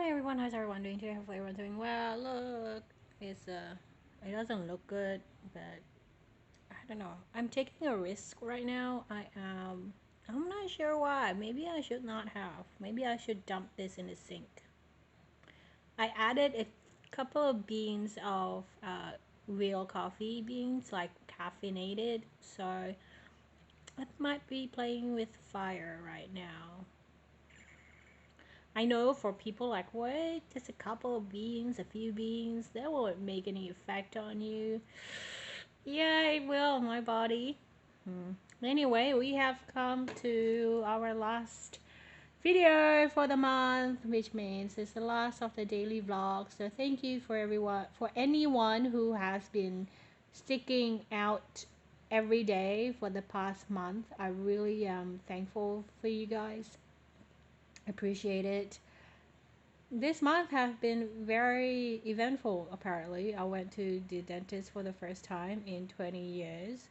Hi everyone, how's everyone doing today? Hopefully everyone's doing well. Look, it doesn't look good, but I don't know. I'm taking a risk right now. I'm not sure why. Maybe I should not have. Maybe I should dump this in the sink. I added a couple of beans of real coffee beans, like caffeinated. So I might be playing with fire right now. I know for people like, what? Just a couple of beans, a few beans, that won't make any effect on you. Yeah, it will, my body. Anyway, we have come to our last video for the month, which means it's the last of the daily vlog. So thank you for anyone who has been sticking out every day for the past month. I really am thankful for you guys. Appreciate it. This month has been very eventful, apparently. I went to the dentist for the first time in 20 years,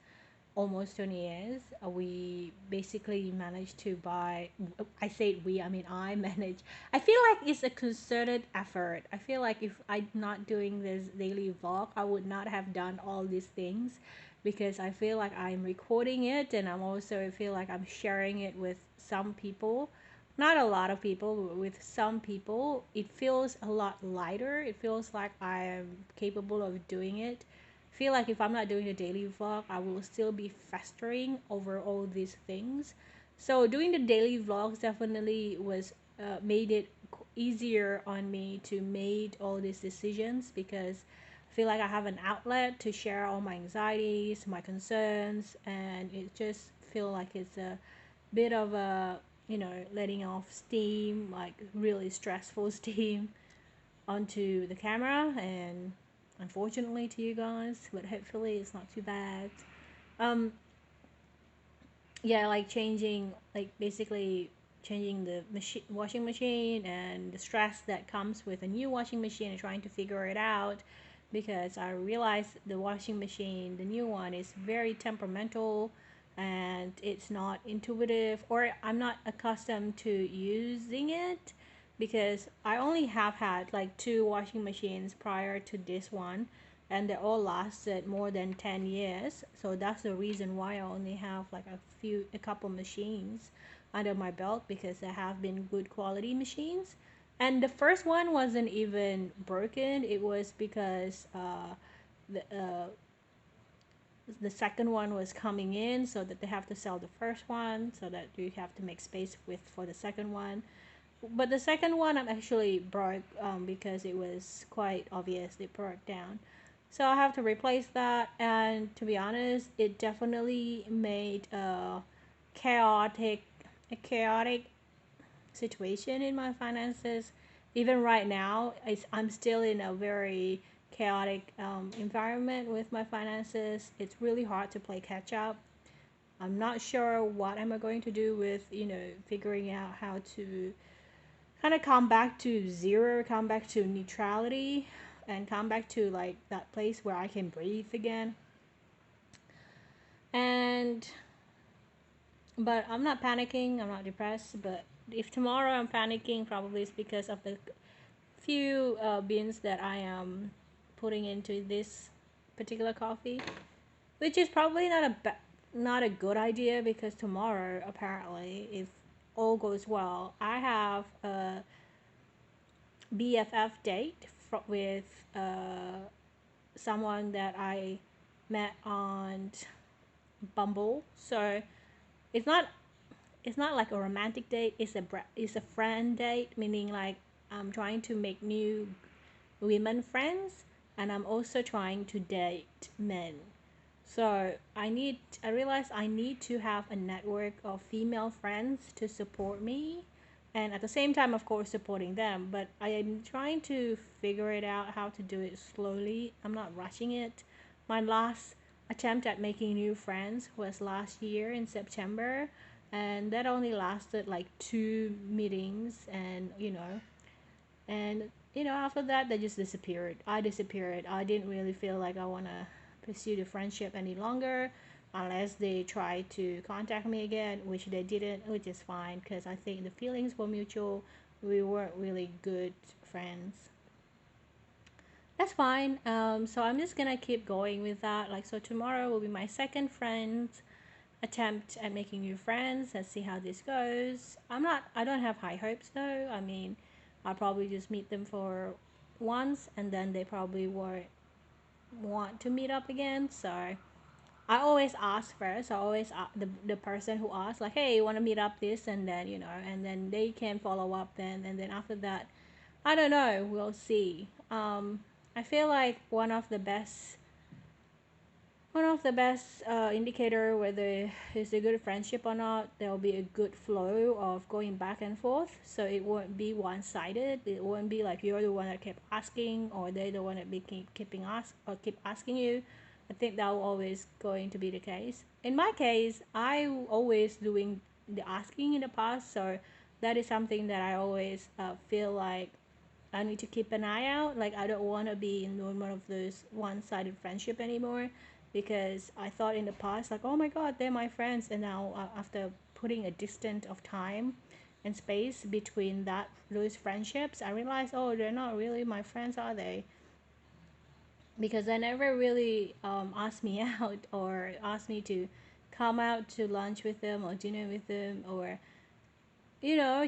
almost 20 years. We basically managed to buy, I say we, I mean, I managed. I feel like it's a concerted effort. I feel like if I'm not doing this daily vlog, I would not have done all these things because I feel like I'm recording it and I'm also I feel like I'm sharing it with some people, not a lot of people, but with some people. It feels a lot lighter. It feels like I am capable of doing it. I feel like if I'm not doing a daily vlog, I will still be festering over all these things. So doing the daily vlogs definitely was made it easier on me to make all these decisions because I feel like I have an outlet to share all my anxieties, my concerns, and it just feel like it's a bit of a, letting off steam, like really stressful steam onto the camera, and unfortunately to you guys, but hopefully it's not too bad. um yeah, like changing, like basically changing the washing machine, and the stress that comes with a new washing machine and trying to figure it out, because I realized the washing machine, the new one, is very temperamental and it's not intuitive, or I'm not accustomed to using it, because I only have had like two washing machines prior to this one, and they all lasted more than 10 years. So that's the reason why I only have like a couple machines under my belt, because they have been good quality machines. And the first one wasn't even broken. It was because the uh, the second one was coming in, so that they have to sell the first one, so that you have to make space with for the second one. But the second one I'm actually broke, because it was quite obvious it broke down. So I have to replace that, and to be honest, it definitely made chaotic a chaotic situation in my finances. Even right now, I'm still in a very chaotic environment with my finances. It's really hard to play catch up. I'm not sure what am I going to do with, figuring out how to kind of come back to zero, come back to neutrality, and come back to like that place where I can breathe again. And but I'm not panicking, I'm not depressed, but if tomorrow I'm panicking, probably it's because of the few beans that I am putting into this particular coffee, which is probably not a good idea, because tomorrow, apparently, if all goes well, I have a BFF date with someone that I met on Bumble. So it's not it's not like a romantic date. It's a friend date, meaning like I'm trying to make new women friends, and I'm also trying to date men. So I realize I need to have a network of female friends to support me, and at the same time, of course, supporting them. But I am trying to figure it out how to do it slowly. I'm not rushing it. My last attempt at making new friends was last year in September, and that only lasted like two meetings, and after that they just disappeared. I disappeared. I didn't really feel like I want to pursue the friendship any longer, unless they try to contact me again, which they didn't, which is fine, because I think the feelings were mutual. We weren't really good friends. That's fine. So I'm just gonna keep going with that. Like, so tomorrow will be my second friend attempt at making new friends. Let's see how this goes. I don't have high hopes though. I mean, I'll probably just meet them for once and then they probably won't want to meet up again. So I always ask first. I always the person who asks like, hey, you want to meet up this, and then and then they can follow up then, and then after that, I don't know. We'll see. I feel like one of the best indicator whether it's a good friendship or not, there'll be a good flow of going back and forth, so it won't be one-sided. It won't be like you're the one that kept asking or they're the one that keep asking you. I think that will always going to be the case. In my case, I always doing the asking in the past, so that is something that I always feel like I need to keep an eye out. Like, I don't want to be in one of those one-sided friendship anymore, because I thought in the past like, oh my god, they're my friends, and now after putting a distance of time and space between those friendships, I realized, oh, they're not really my friends, are they? Because they never really asked me out or asked me to come out to lunch with them or dinner with them, or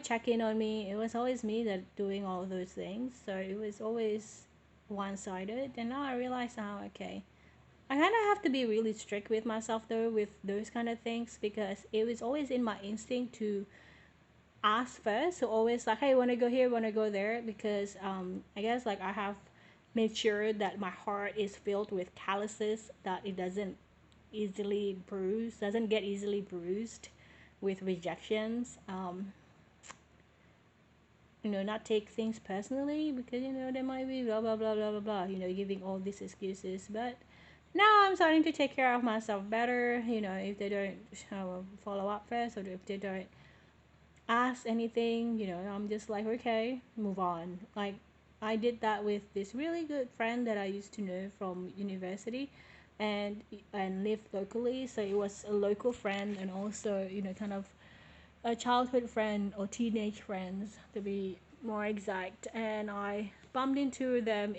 check in on me. It was always me that doing all those things, so it was always one-sided. And now I realize, oh, okay, I kind of have to be really strict with myself though with those kind of things, because it was always in my instinct to ask first. So always like, hey, want to go here, want to go there, because I guess like I have made sure that my heart is filled with calluses, that it doesn't get easily bruised with rejections. Not take things personally, because there might be blah blah blah blah blah blah, giving all these excuses. But now I'm starting to take care of myself better. If they don't follow up first, or if they don't ask anything, I'm just like, okay, move on. Like, I did that with this really good friend that I used to know from university, and lived locally. So it was a local friend, and also kind of a childhood friend, or teenage friends to be more exact. And I bumped into them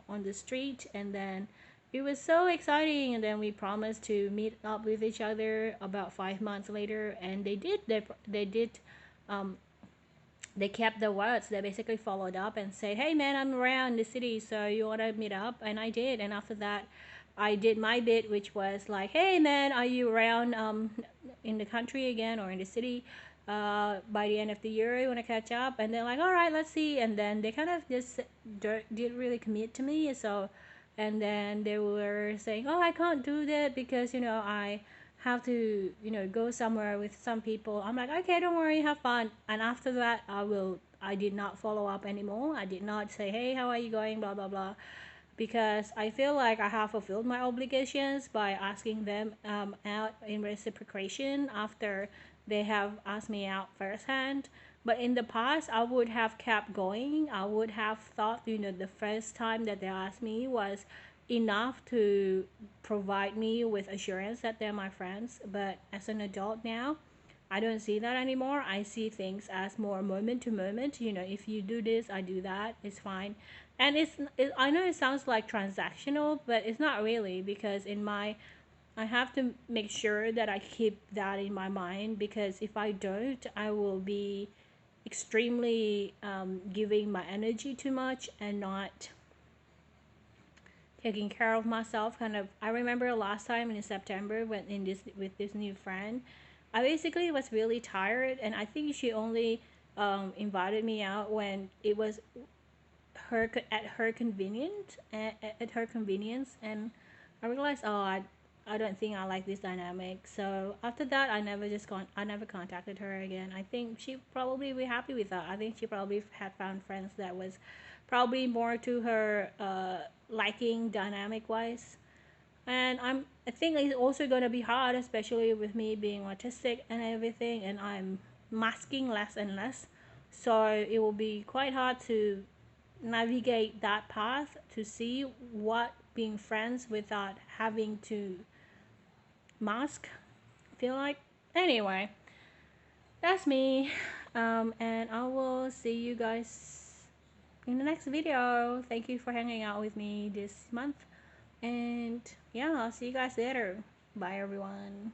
on the street, and then it was so exciting. And then we promised to meet up with each other about 5 months later, and they did. um, they kept their words. They basically followed up and said, hey man, I'm around the city, so you want to meet up? And I did. And after that, I did my bit, which was like, hey man, are you around in the country again, or in the city by the end of the year? You want to catch up? And they're like, all right, let's see. And then they kind of just didn't really commit to me. So, and then they were saying, oh, I can't do that because I have to go somewhere with some people. I'm like, okay, don't worry, have fun. And after that, I did not follow up anymore. I did not say, hey, how are you going, blah blah blah, because I feel like I have fulfilled my obligations by asking them out in reciprocation after they have asked me out firsthand. But in the past, I would have kept going. I would have thought, the first time that they asked me was enough to provide me with assurance that they're my friends. But as an adult now, I don't see that anymore. I see things as more moment to moment. If you do this, I do that. It's fine. And I know it sounds like transactional, but it's not really, because I have to make sure that I keep that in my mind, because if I don't, I will be extremely giving my energy too much and not taking care of myself. Kind of, I remember last time in September when with this new friend, I basically was really tired, and I think she only invited me out when it was at her convenience, at her convenience. And I realized, oh, I don't think I like this dynamic. So after that, I never contacted her again. I think she probably be happy with that. I think she probably had found friends that was probably more to her liking dynamic wise. And I think it's also gonna be hard, especially with me being autistic and everything, and I'm masking less and less. So it will be quite hard to navigate that path to see what being friends without having to mask feel like. Anyway, that's me. And I will see you guys in the next video. Thank you for hanging out with me this month. And yeah, I'll see you guys later. Bye, everyone.